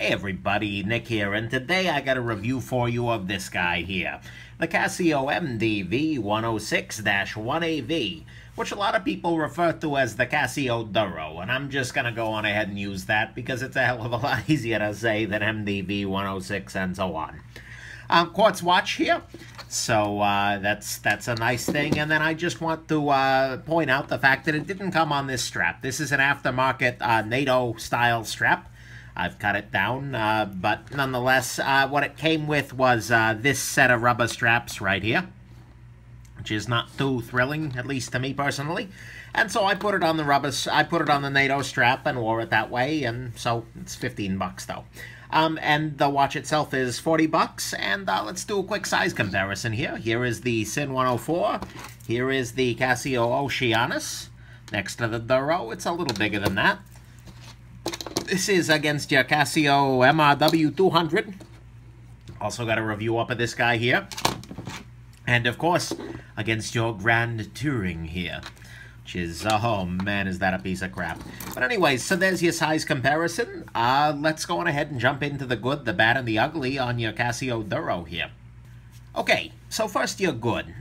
Hey everybody, Nick here, and today I got a review for you of this guy here. The Casio MDV-106-1AV, which a lot of people refer to as the Casio Duro, and I'm just going to go on ahead and use that because it's a hell of a lot easier to say than MDV-106 and so on. Quartz watch here, so that's a nice thing. And then I just want to point out the fact that it didn't come on this strap. This is an aftermarket NATO style strap. I've cut it down, but nonetheless, what it came with was this set of rubber straps right here, which is not too thrilling, at least to me personally. And so I put it on the NATO strap and wore it that way, and so it's 15 bucks though. And the watch itself is 40 bucks, and let's do a quick size comparison here. Here is the SIN 104, here is the Casio Oceanus. Next to the Duro, it's a little bigger than that. This is against your Casio MRW200. Also got a review up of this guy here. And of course, against your Grand Touring here. Which is, oh man, is that a piece of crap. But anyways, so there's your size comparison. Let's go on ahead and jump into the good, the bad, and the ugly on your Casio Duro here. Okay, so first your good.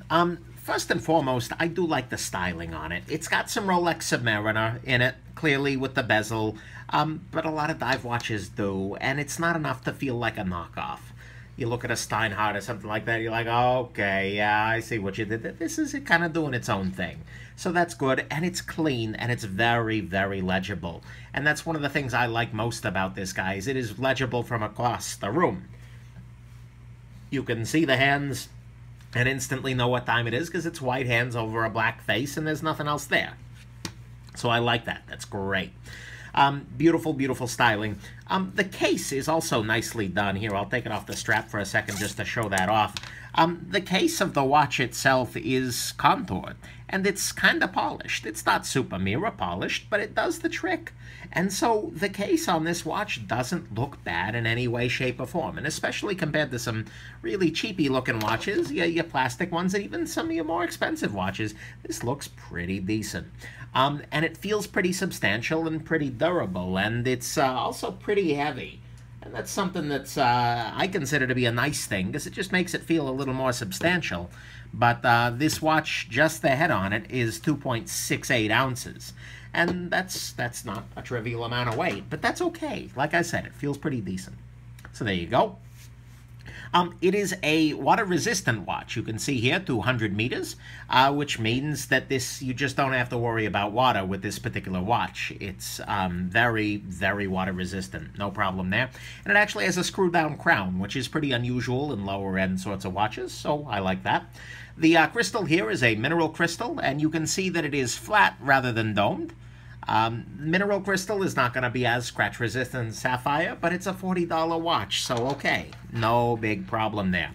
First and foremost, I do like the styling on it. It's got some Rolex Submariner in it, clearly with the bezel, but a lot of dive watches do, and it's not enough to feel like a knockoff. You look at a Steinhardt or something like that, you're like, oh, okay, yeah, I see what you did. This is kind of doing its own thing. So that's good, and it's clean, and it's very, very legible. And that's one of the things I like most about this guy, is it is legible from across the room. You can see the hands and instantly know what time it is because it's white hands over a black face and there's nothing else there. So I like that. That's great. Beautiful, beautiful styling. The case is also nicely done here. I'll take it off the strap for a second just to show that off. The case of the watch itself is contoured, and it's kind of polished. It's not super mirror polished, but it does the trick. And so the case on this watch doesn't look bad in any way, shape, or form, and especially compared to some really cheapy-looking watches, your plastic ones, and even some of your more expensive watches, this looks pretty decent. And it feels pretty substantial and pretty durable, and it's also pretty heavy. And that's something that's I consider to be a nice thing, because it just makes it feel a little more substantial. But this watch, just the head on it, is 2.68 ounces. And that's not a trivial amount of weight, but that's okay. Like I said, it feels pretty decent. So there you go. It is a water-resistant watch. You can see here 200 meters, which means that you just don't have to worry about water with this particular watch. It's very, very water-resistant. No problem there. And it actually has a screw-down crown, which is pretty unusual in lower-end sorts of watches, so I like that. The crystal here is a mineral crystal, and you can see that it is flat rather than domed. Mineral crystal is not going to be as scratch resistant as sapphire, but it's a $40 watch, so okay, no big problem there.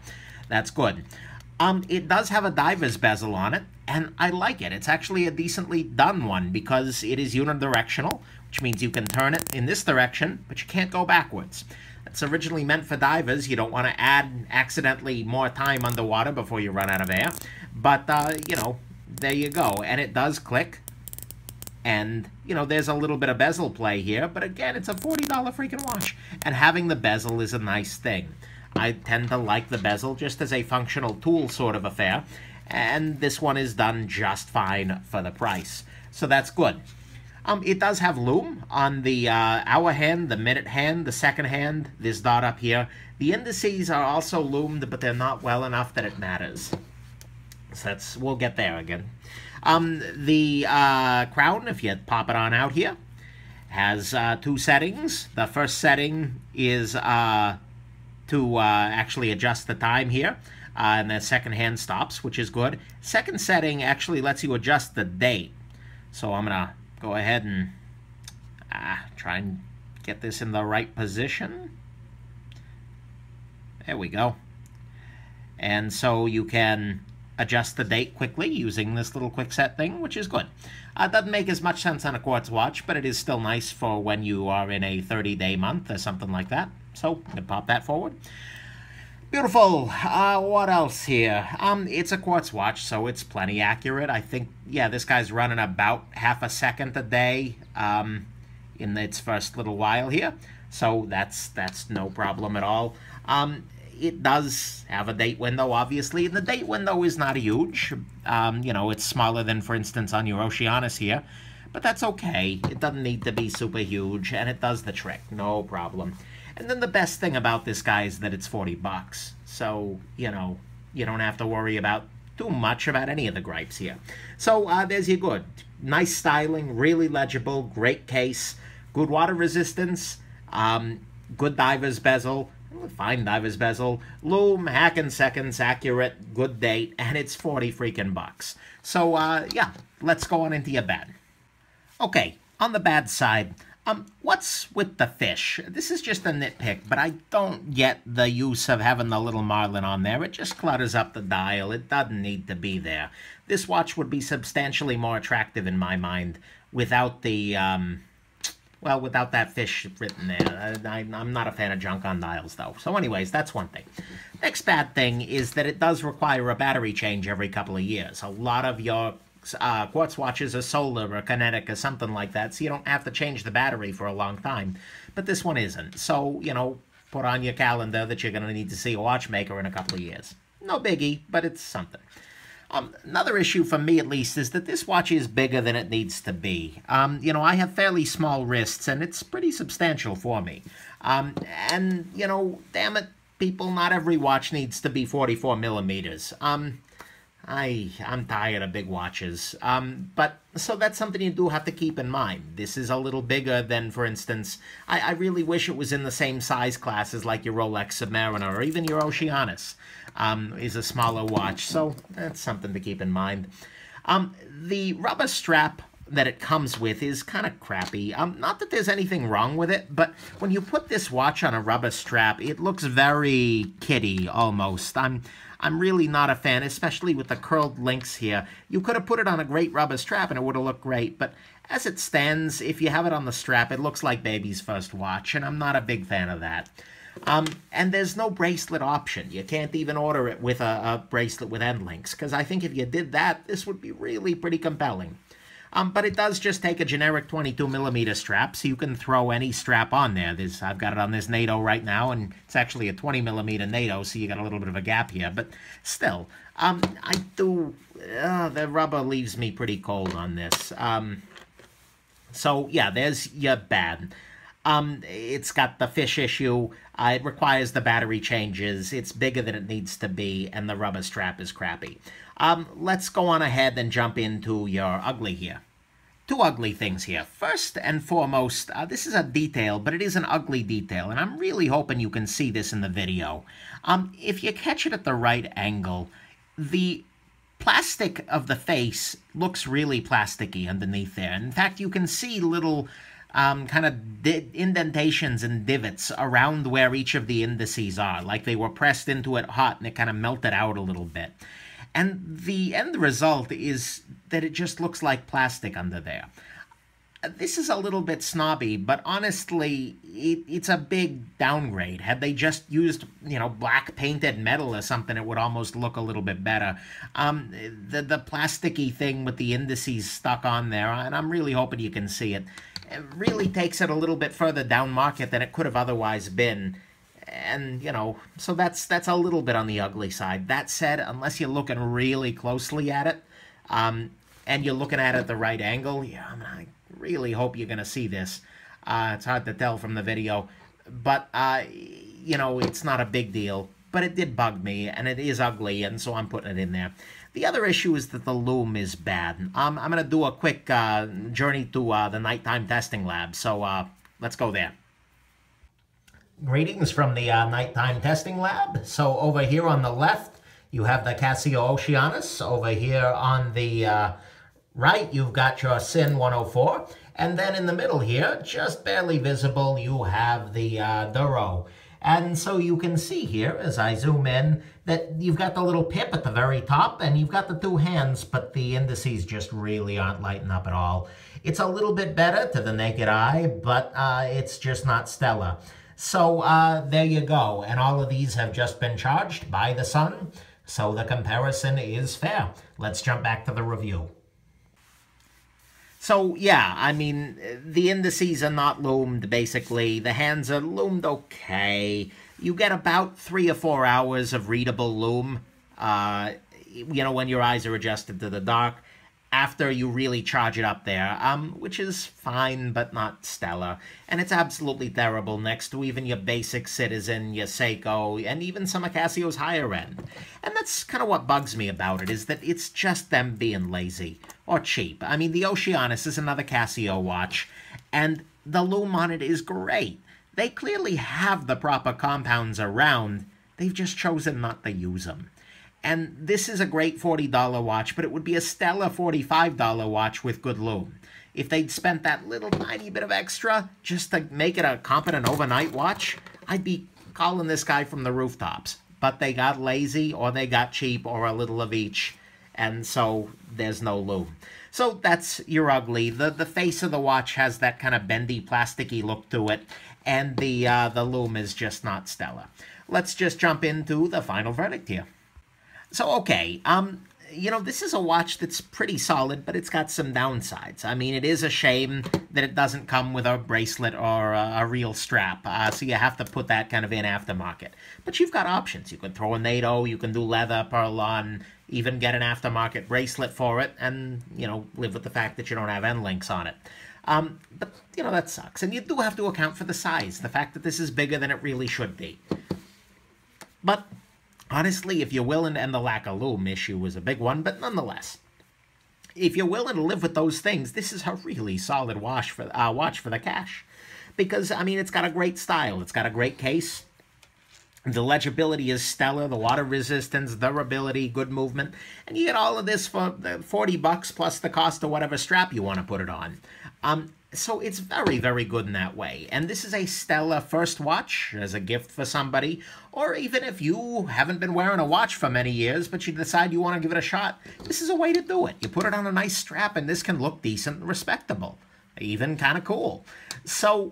That's good. It does have a diver's bezel on it, and I like it. It's actually a decently done one because it is unidirectional, which means you can turn it in this direction, but you can't go backwards. It's originally meant for divers. You don't want to add accidentally more time underwater before you run out of air, but you know, there you go. And it does click. And, you know, there's a little bit of bezel play here, but again, it's a $40 freaking watch. And having the bezel is a nice thing. I tend to like the bezel just as a functional tool sort of affair, and this one is done just fine for the price. So that's good. It does have lume on the hour hand, the minute hand, the second hand, this dot up here. The indices are also lumed, but they're not well enough that it matters. So we'll get there again. The crown, if you pop it on out here, has two settings. The first setting is to actually adjust the time here, and the second hand stops, which is good. Second setting actually lets you adjust the date. So I'm going to go ahead and try and get this in the right position. There we go. And so you can adjust the date quickly using this little quick set thing, which is good. Doesn't make as much sense on a quartz watch, but it is still nice for when you are in a 30-day month or something like that. So you can pop that forward. Beautiful. What else here? It's a quartz watch, so it's plenty accurate. I think, yeah, this guy's running about half a second a day in its first little while here. so that's no problem at all. It does have a date window, obviously, and the date window is not huge. You know, it's smaller than, for instance, on your Oceanus here, but that's okay. It doesn't need to be super huge, and it does the trick, no problem. And then the best thing about this guy is that it's 40 bucks, so, you know, you don't have to worry about too much about any of the gripes here. So there's your good. Nice styling, really legible, great case, good water resistance, good diver's bezel, fine diver's bezel, lume, hack in seconds, accurate, good date, and it's 40 freaking bucks. So yeah, let's go on into your bad. Okay, on the bad side, what's with the fish? This is just a nitpick, but I don't get the use of having the little marlin on there. It just clutters up the dial. It doesn't need to be there. This watch would be substantially more attractive in my mind without the, well, without that fish written there. I'm not a fan of junk on dials, though. So anyways, that's one thing. Next bad thing is that it does require a battery change every couple of years. A lot of your quartz watches are solar or kinetic or something like that, so you don't have to change the battery for a long time. But this one isn't. So, you know, put on your calendar that you're going to need to see a watchmaker in a couple of years. No biggie, but it's something. Another issue for me, at least, is that this watch is bigger than it needs to be. You know, I have fairly small wrists, and it's pretty substantial for me. And, you know, damn it, people, not every watch needs to be 44 millimeters. I'm tired of big watches, but so that's something you do have to keep in mind. This is a little bigger than, for instance, I really wish it was in the same size class as like your Rolex Submariner or even your Oceanus is a smaller watch, so that's something to keep in mind. The rubber strap that it comes with is kind of crappy. Not that there's anything wrong with it, but when you put this watch on a rubber strap, it looks very kiddie almost. I'm really not a fan, especially with the curled links here. You could have put it on a great rubber strap and it would have looked great, but as it stands, if you have it on the strap, it looks like baby's first watch, and I'm not a big fan of that. And there's no bracelet option. You can't even order it with a bracelet with end links, because I think if you did that, this would be really pretty compelling. But it does just take a generic 22mm strap, so you can throw any strap on there. I've got it on this NATO right now, and it's actually a 20mm NATO, so you got a little bit of a gap here. But still, the rubber leaves me pretty cold on this. So yeah, there's your bad. It's got the fish issue. It requires the battery changes. It's bigger than it needs to be, and the rubber strap is crappy. Let's go on ahead and jump into your ugly here. Two ugly things here. First and foremost, this is a detail, but it is an ugly detail, and I'm really hoping you can see this in the video. If you catch it at the right angle, the plastic of the face looks really plasticky underneath there. In fact, you can see little kind of indentations and divots around where each of the indices are, like they were pressed into it hot and it kind of melted out a little bit. And the end result is that it just looks like plastic under there. This is a little bit snobby, but honestly, it's a big downgrade. Had they just used, you know, black painted metal or something, it would almost look a little bit better. The plasticky thing with the indices stuck on there, and I'm really hoping you can see it, it really takes it a little bit further down market than it could have otherwise been. And, you know, so that's a little bit on the ugly side. That said, unless you're looking really closely at it, and you're looking at it at the right angle, yeah, I really hope you're going to see this. It's hard to tell from the video, but, you know, it's not a big deal. But it did bug me, and it is ugly, and so I'm putting it in there. The other issue is that the lume is bad. I'm going to do a quick journey to the nighttime testing lab, so let's go there. Greetings from the nighttime testing lab. So over here on the left, you have the Casio Oceanus. Over here on the right, you've got your SIN 104. And then in the middle here, just barely visible, you have the Duro. And so you can see here, as I zoom in, that you've got the little pip at the very top, and you've got the two hands, but the indices just really aren't lighting up at all. It's a little bit better to the naked eye, but it's just not stellar. So there you go, and all of these have just been charged by the sun, so the comparison is fair. Let's jump back to the review. So, yeah, I mean, the indices are not loomed, basically. The hands are loomed okay. You get about 3 or 4 hours of readable lume, when your eyes are adjusted to the dark, after you really charge it up there, which is fine, but not stellar. And it's absolutely terrible next to even your basic Citizen, your Seiko, and even some of Casio's higher end. And that's kind of what bugs me about it, is that it's just them being lazy or cheap. I mean, the Oceanus is another Casio watch, and the lume on it is great. They clearly have the proper compounds around, they've just chosen not to use them. And this is a great $40 watch, but it would be a stellar $45 watch with good lume. If they'd spent that little tiny bit of extra just to make it a competent overnight watch, I'd be calling this guy from the rooftops. But they got lazy, or they got cheap, or a little of each, and so there's no lume. So that's your ugly. The face of the watch has that kind of bendy, plasticky look to it, and the lume is just not stellar. Let's just jump into the final verdict here. So, okay, this is a watch that's pretty solid, but it's got some downsides. I mean, it is a shame that it doesn't come with a bracelet or a real strap, so you have to put that kind of in aftermarket. But you've got options. You can throw a NATO, you can do leather, pearl-on, even get an aftermarket bracelet for it, and, live with the fact that you don't have end links on it. But, that sucks. And you do have to account for the size, the fact that this is bigger than it really should be. But honestly, if you're willing, and the lack of lume issue is a big one, but nonetheless, if you're willing to live with those things, this is a really solid watch for the cash. Because, I mean, it's got a great style. It's got a great case. The legibility is stellar. The water resistance, durability, good movement. And you get all of this for $40 plus the cost of whatever strap you want to put it on. So it's very, very good in that way. And this is a stellar first watch as a gift for somebody. Or even if you haven't been wearing a watch for many years, but you decide you want to give it a shot, this is a way to do it. You put it on a nice strap, and this can look decent and respectable. Even kind of cool. So,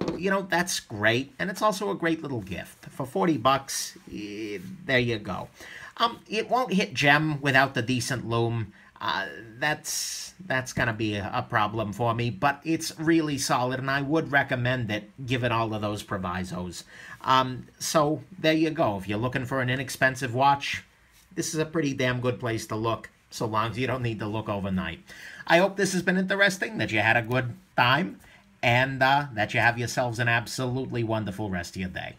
that's great. And it's also a great little gift. For $40, there you go. It won't hit gem without the decent lume. That's going to be a problem for me, but it's really solid, and I would recommend it, given all of those provisos. So there you go. If you're looking for an inexpensive watch, this is a pretty damn good place to look, so long as you don't need to look overnight. I hope this has been interesting, that you had a good time, and that you have yourselves an absolutely wonderful rest of your day.